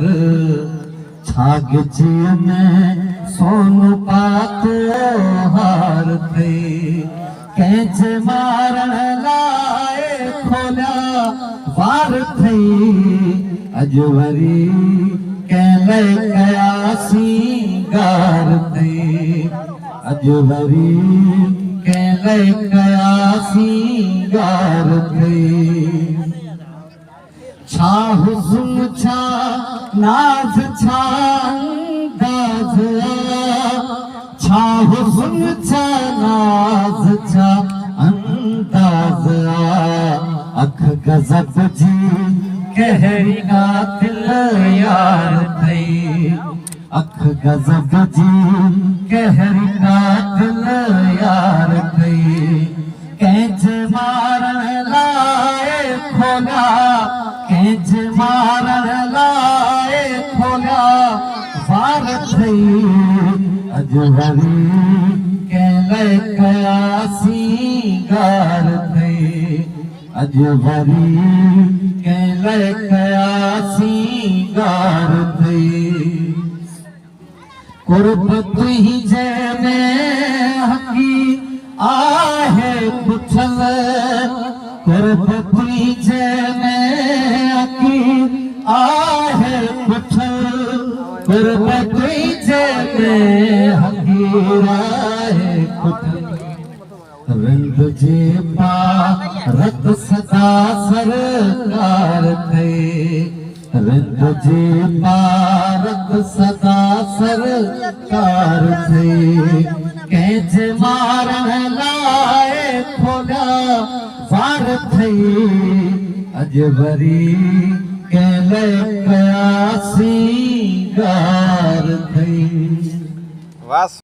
कर छाग जी में सोन पातो हार थे कैच मारण लाए खोलिया वार थई अजवरी कैले कयासी गार थे अजवरी कैले कयासी गार थे छा हुस्न छा नाज छा अंदाज छा हुस्न छा नाज छा अंदाज अख गजब जी कहरी गातिल यार थई अख गजब जी कहरी गातिल यार थई कैच मारण लाए खोलिया कैच मारण लाए खोलिया वार थई अजवरी कैले कयासी गार थई अजवरी कैले कयासी गार थई कुर्बत ही जैने हकी आहे पुछल कुर्बत ही जैने हकी आहे पुछल कुर्बत ही जैने हकी आहे पुछल रंग जे पारत सदा सरकार थे रंग जे पारत सदा सरकार थे कैच मारण लाए खोलिया वार थई अजवरी कैले कयासी गार थई।